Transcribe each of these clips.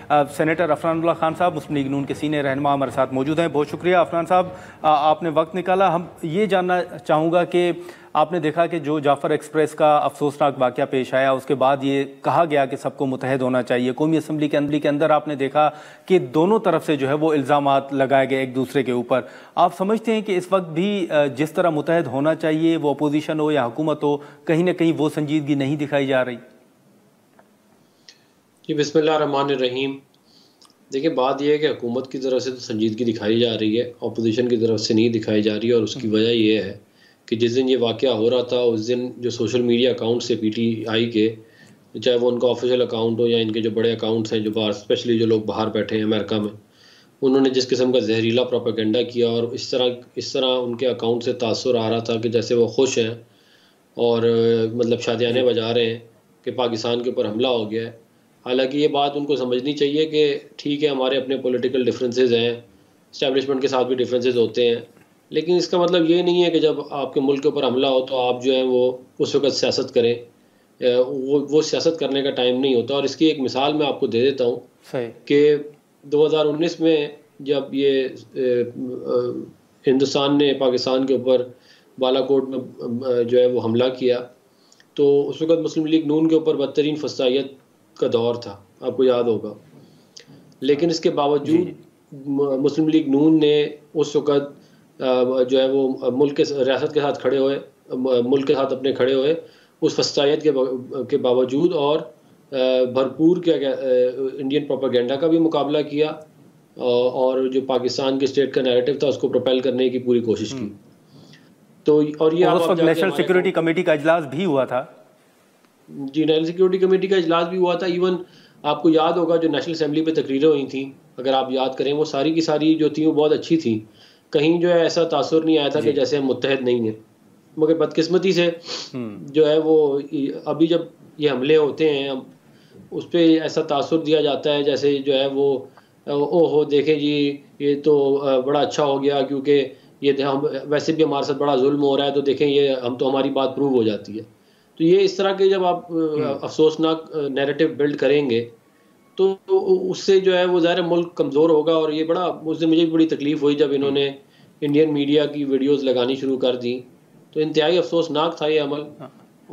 Senator Afnan اللہ خان صاحب مسلم league نون کے senior رہنما ہمارے ساتھ موجود ہیں. بہت شکریہ عفنان صاحب, آپ نے وقت نکالا. ہم یہ جاننا چاہوں گا کہ آپ نے دیکھا کہ جو جعفر ایکسپریس کا افسوسناک واقعہ پیش آیا, اس کے بعد یہ کہا گیا کہ سب کو متحد ہونا چاہیے. قومی اسمبلی کے اندر آپ نے دیکھا کہ دونوں طرف سے جو ہے وہ الزامات لگائے گئے ایک دوسرے کے اوپر. آپ سمجھتے ہیں کہ اس وقت بھی جس طرح متحد ہونا چاہیے, وہ اپوزیشن ہو یا حکومت ہو, کہیں نہ کہیں وہ سنجیدگی نہیں دکھائی جا رہی؟ جی بسم اللہ الرحمن الرحیم. دیکھیں بات یہ ہے کہ حکومت کی طرف سے تو سنجیدگی دکھائی جا رہی ہے, اپوزیشن کی طرف سے نہیں دکھائی جا رہی ہے. اور اس کی وجہ یہ ہے کہ جس دن یہ واقعہ ہو رہا تھا اس دن جو سوشل میڈیا اکاؤنٹ سے پی ٹی آئی کے, چاہے وہ ان کا آفیشیل اکاؤنٹ ہو یا ان کے جو بڑے اکاؤنٹس ہیں جو باہر اسپیشلی جو لوگ باہر بیٹھے ہیں امریکہ میں, انہوں نے جس قسم کا زہریلا پروپیگنڈا کیا اور اس طرح ان کے اکاؤنٹ سے تاثر آ رہا تھا کہ جیسے وہ خوش ہیں اور مطلب شادیانے بجا رہے ہیں کہ پاکستان کے اوپر حملہ ہو گیا ہے. حالانکہ یہ بات ان کو سمجھنی چاہیے کہ ٹھیک ہے ہمارے اپنے پولیٹیکل ڈفرینسز ہیں, اسٹیبلشمنٹ کے ساتھ بھی ڈفرینسز ہوتے ہیں, لیکن اس کا مطلب یہ نہیں ہے کہ جب آپ کے ملک کے اوپر حملہ ہو تو آپ جو ہیں وہ اس وقت سیاست کریں. وہ سیاست کرنے کا ٹائم نہیں ہوتا. اور اس کی ایک مثال میں آپ کو دے دیتا ہوں کہ 2019 میں جب یہ ہندوستان نے پاکستان کے اوپر بالا کوٹ میں جو ہے وہ حملہ کیا, تو اس وقت مسلم لیگ نون کے اوپر بدترین فسطائیت کا دور تھا, آپ کو یاد ہوگا. لیکن اس کے باوجود مسلم لیگ نون نے اس وقت جو ہے وہ ملک کے ریاست کے ساتھ کھڑے ہوئے, ملک کے ساتھ اپنے کھڑے ہوئے اس فسطائیت کے باوجود, اور بھرپور انڈین پروپیگنڈا کا بھی مقابلہ کیا اور جو پاکستان کے اسٹیٹ کا نیریٹو تھا اس کو پروپیل کرنے کی پوری کوشش کی. تو اور یہ اس وقت نیشنل سیکورٹی کمیٹی کا اجلاس بھی ہوا تھا. جی نیشنل سیکورٹی کمیٹی کا اجلاس بھی ہوا تھا. ایون آپ کو یاد ہوگا جو نیشنل اسمبلی پہ تقریریں ہوئی تھیں, اگر آپ یاد کریں, وہ ساری کی ساری جو تھیں وہ بہت اچھی تھیں. کہیں جو ہے ایسا تاثر نہیں آیا تھا کہ جیسے ہم متحد نہیں ہیں. مگر بدقسمتی سے جو ہے وہ ابھی جب یہ حملے ہوتے ہیں اس پہ ایسا تاثر دیا جاتا ہے جیسے جو ہے وہ او ہو دیکھیں جی یہ تو بڑا اچھا ہو گیا کیونکہ یہ ویسے بھی ہمارے ساتھ بڑا ظلم ہو رہا ہے, تو دیکھیں یہ ہماری بات پروو ہو جاتی ہے. تو یہ اس طرح کے جب آپ افسوسناک نیریٹو بلڈ کریں گے تو اس سے جو ہے وہ ظاہر ملک کمزور ہوگا. اور یہ بڑا اس سے مجھے بھی بڑی تکلیف ہوئی جب انہوں نے انڈین میڈیا کی ویڈیوز لگانی شروع کر دی, تو انتہائی افسوسناک تھا یہ عمل.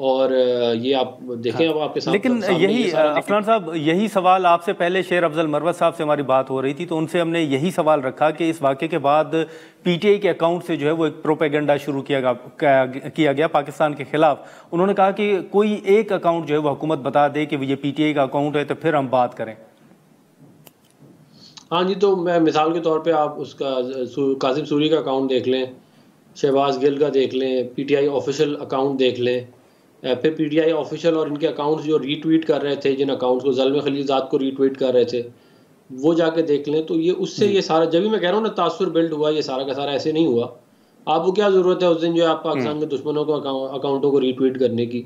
اور یہ آپ دیکھیں اب آپ کے سامنے. لیکن یہی عفنان صاحب, یہی سوال آپ سے پہلے شیر افضل مروت صاحب سے ہماری بات ہو رہی تھی, تو ان سے ہم نے یہی سوال رکھا کہ اس واقعے کے بعد پی ٹی آئی کے اکاؤنٹ سے جو ہے وہ ایک پروپیگنڈا شروع کیا گیا پاکستان کے خلاف. انہوں نے کہا کہ کوئی ایک اکاؤنٹ جو ہے وہ حکومت بتا دے کہ یہ پی ٹی آئی کا اکاؤنٹ ہے تو پھر ہم بات کریں. ہاں جی, تو میں مثال کے طور پہ آپ اس کا قاسم سوری کا اکاؤنٹ دیکھ لیں, شہباز گل کا دیکھ لیں, P T I official account دیکھ لیں, پھر پی ٹی آئی آفیشیل اور ان کے اکاؤنٹس جو ری ٹویٹ کر رہے تھے, جن اکاؤنٹس کو زلمے خلیل زاد کو ری ٹویٹ کر رہے تھے, وہ جا کے دیکھ لیں. تو یہ اس سے یہ سارا, جبھی میں کہہ رہا ہوں نا تاثر بلڈ ہوا, یہ سارا کا سارا ایسے نہیں ہوا. آپ کو کیا ضرورت ہے اس دن جو ہے آپ پاکستان کے دشمنوں کو اکاؤنٹوں کو ری ٹویٹ کرنے کی,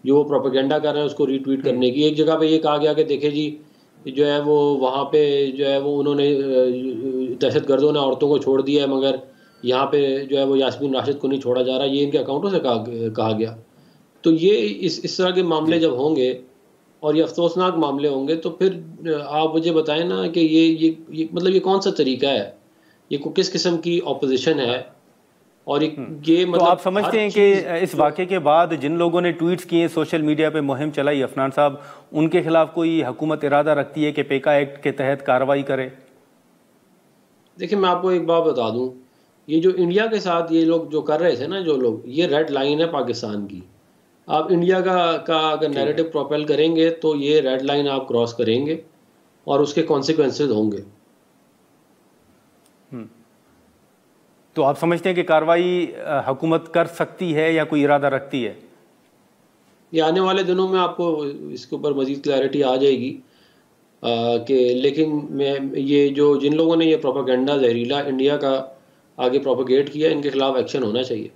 جو وہ پروپیگنڈا کر رہے ہیں اس کو ری ٹویٹ کرنے کی. ایک جگہ پہ یہ کہا گیا کہ دیکھیں جی جو ہے وہ وہاں پہ جو ہے وہ انہوں نے دہشت گردوں نے عورتوں کو چھوڑ دیا ہے, مگر یہاں پہ جو ہے وہ یاسمین راشد کو نہیں چھوڑا جا رہا, یہ ان کے اکاؤنٹوں سے کہا گیا. تو یہ اس طرح کے معاملے جب ہوں گے اور یہ افسوسناک معاملے ہوں گے تو پھر آپ مجھے بتائیں نا کہ یہ مطلب یہ کون سا طریقہ ہے, یہ کس قسم کی اپوزیشن ہے. اور یہ مطلب تو آپ سمجھتے ہیں کہ اس واقعے کے بعد جن لوگوں نے ٹویٹس کیے, سوشل میڈیا پہ مہم چلائی, عفنان صاحب, ان کے خلاف کوئی حکومت ارادہ رکھتی ہے کہ پیکا ایکٹ کے تحت کارروائی کرے؟ دیکھیں میں آپ کو ایک بات بتا دوں, یہ جو انڈیا کے ساتھ یہ لوگ جو کر رہے تھے نا, جو لوگ, یہ ریڈ لائن ہے پاکستان کی. آپ انڈیا کا اگر نیریٹو پروپیل کریں گے تو یہ ریڈ لائن آپ کراس کریں گے اور اس کے کانسیکوینسز ہوں گے. تو آپ سمجھتے ہیں کہ کارروائی حکومت کر سکتی ہے یا کوئی ارادہ رکھتی ہے؟ یہ آنے والے دنوں میں آپ کو اس کے اوپر مزید کلیئرٹی آ جائے گی کہ, لیکن یہ جو جن لوگوں نے یہ پروپیگنڈا زہریلا انڈیا کا آگے پروپیگیٹ کیا, ان کے خلاف ایکشن ہونا چاہیے.